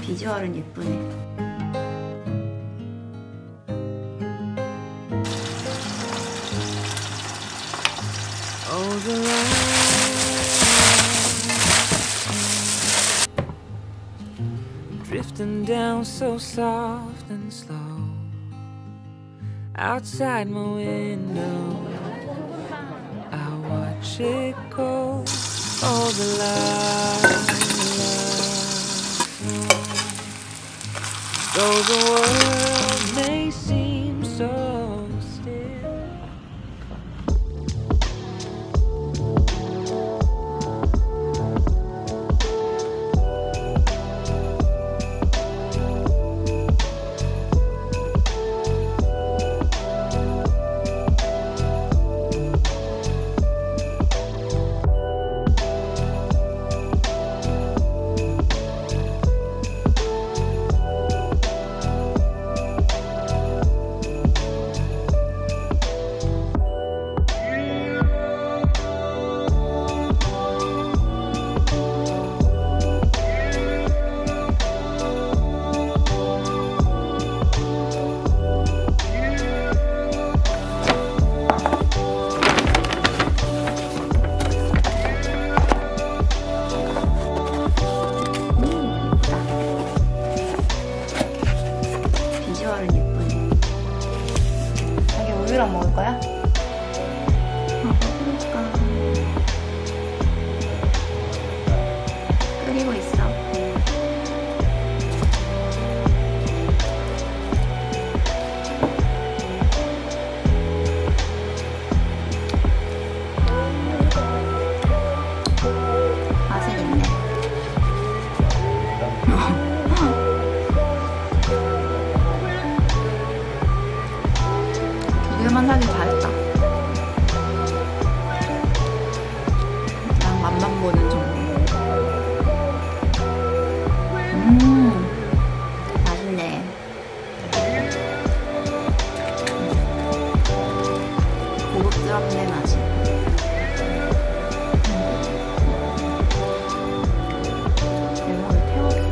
비주얼은 예쁘네. Drifting down so soft and slow outside my window, I watch it go. Oh, the light, though the world may seem so still. 우유랑 먹을 거야? 끓이고 있어. 맛은 있네. 우유만 사길 잘했다. 그냥 맛만 보는 정도. 맛있네. 고급스럽네 맛이. 레몬을 태웠어.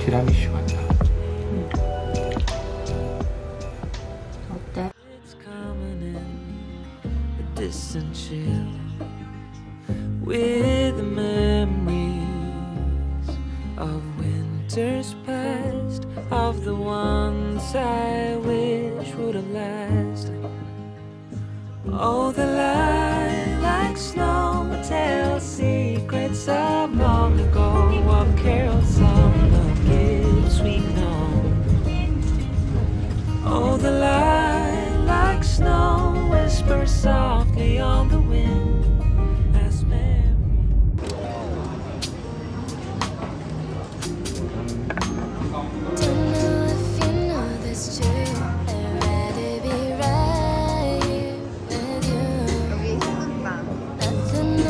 티라미슈 같다. 어때? Distant chill with the memories of winters past, of the ones I wish would have lasted. Oh, the lilac snow tells secrets of long ago, of carols sung, of gifts we've known. Oh, the lilac snow whispers softly on the wind as memory. Don't know if you know this too. I'd rather be right here with you. 여기 식빵. Nothing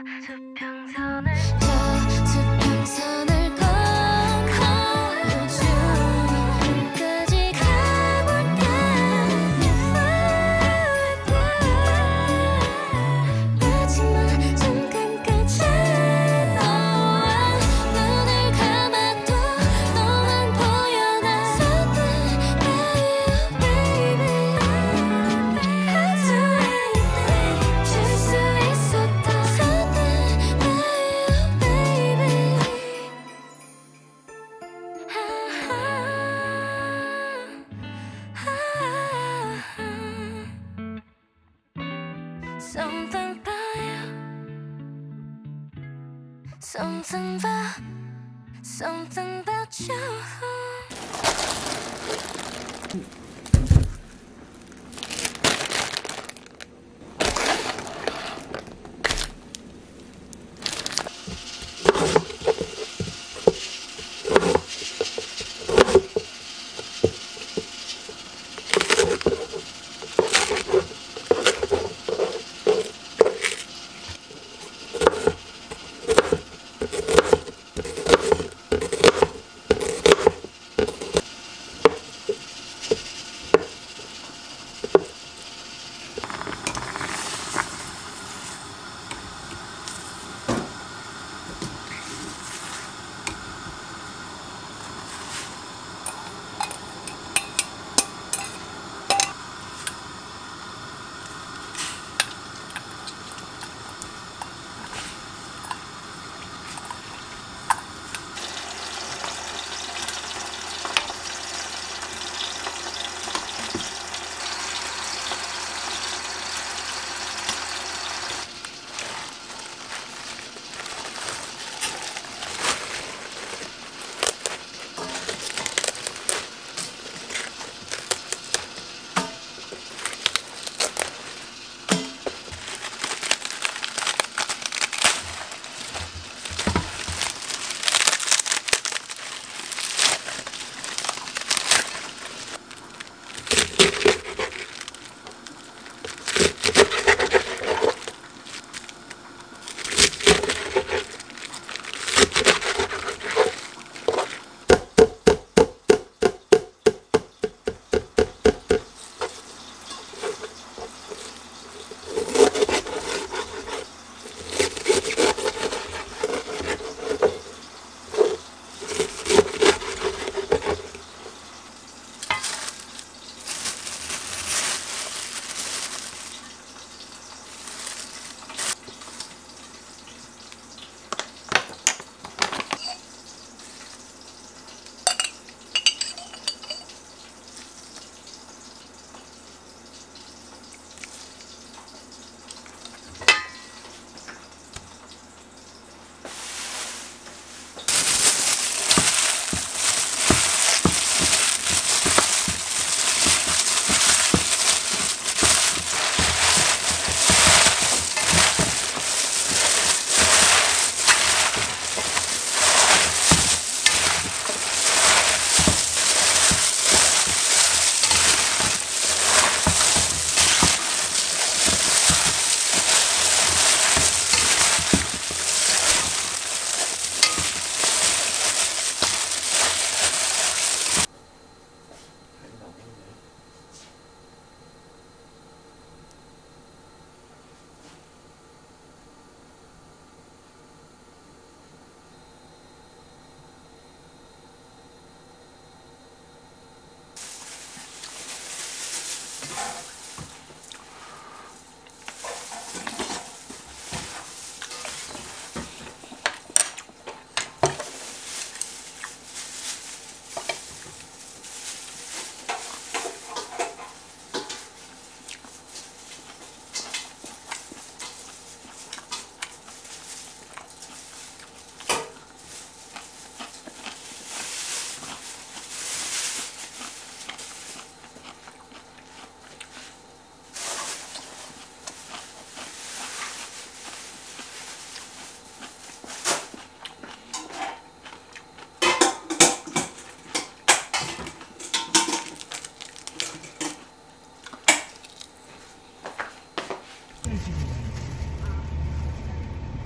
수평선을 저 수평선을 걷고 우주까지 가볼까 마지막 순간까지 너와 눈을 감아도 너만 보여나 Something about you baby 줄 수 있었던 Something about you baby Something about you Something about you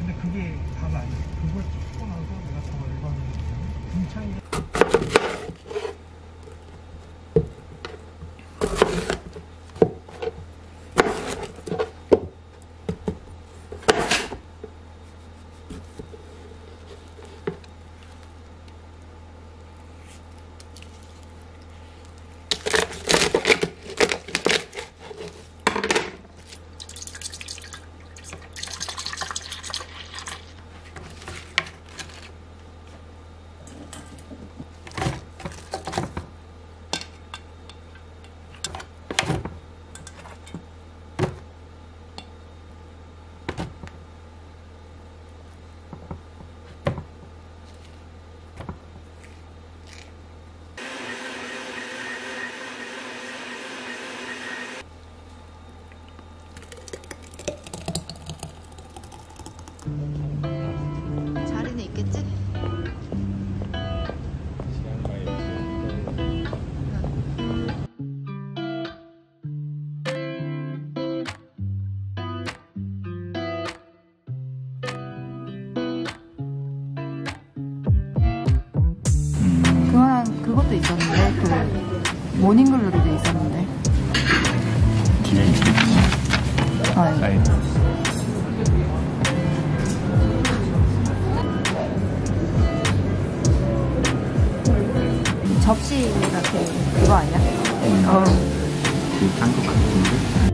근데 그게 다가 아니야. 그걸 찍고 나서 내가 더 열받는 거야. 김창이 자리는 있겠지? 그것도 있었는데 그 모닝글로리도 있었는데. 네. 접시가 그거 아니야? 비슷한 것 같은데?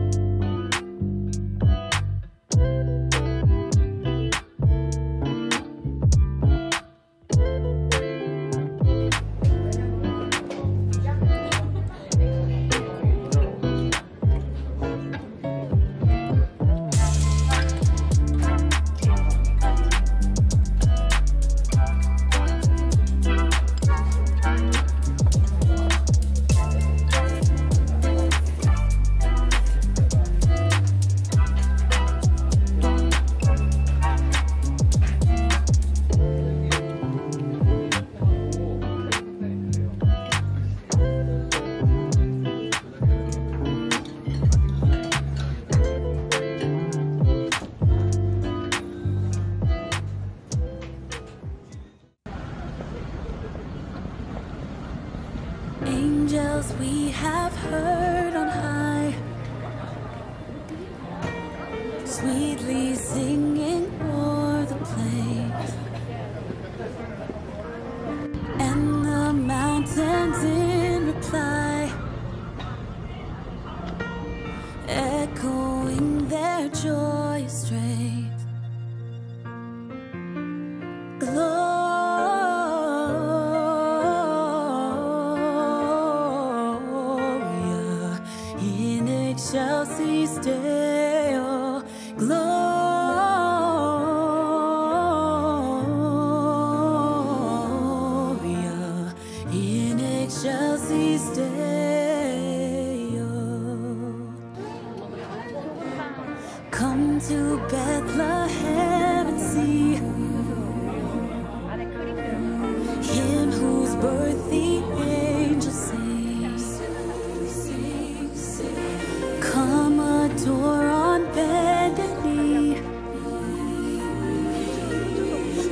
Angels we have heard on high, sweetly singing o'er the plains, and the mountains in reply, echoing their joyous strains. 𝐶𝐶 Deo, Gloria in excelsis Deo. Come to Bethlehem and see Him whose birth the angels sing. Come adore on bended knee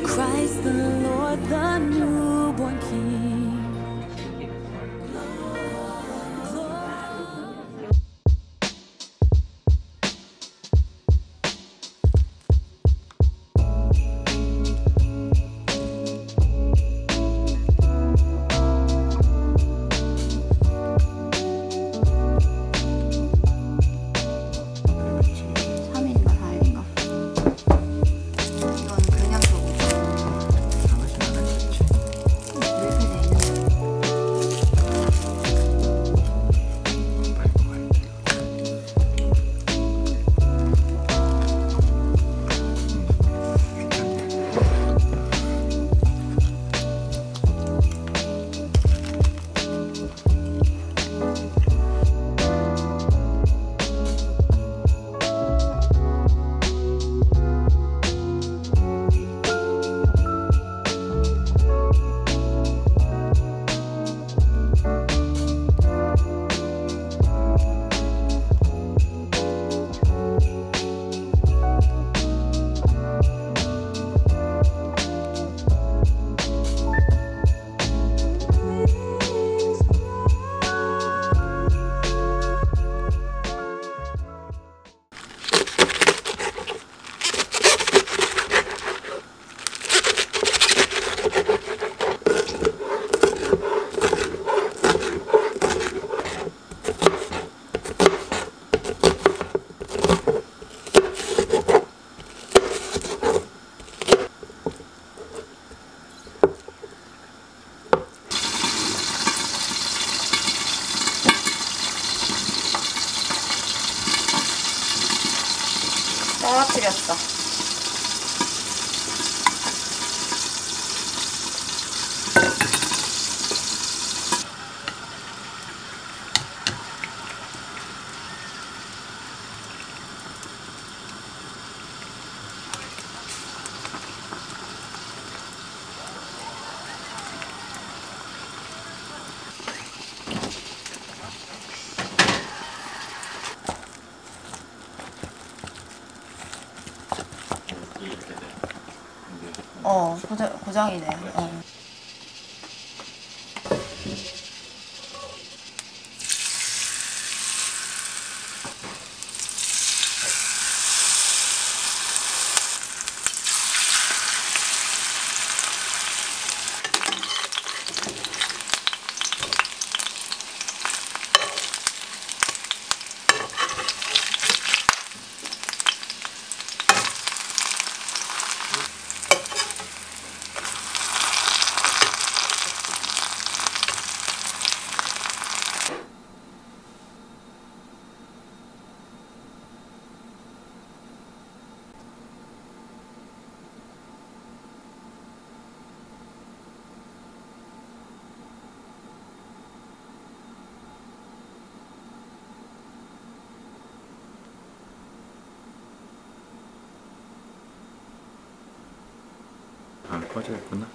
Christ the Lord, the newborn King. 상하신 안 하셨지? 고정이네. 안 꺼져 있구나.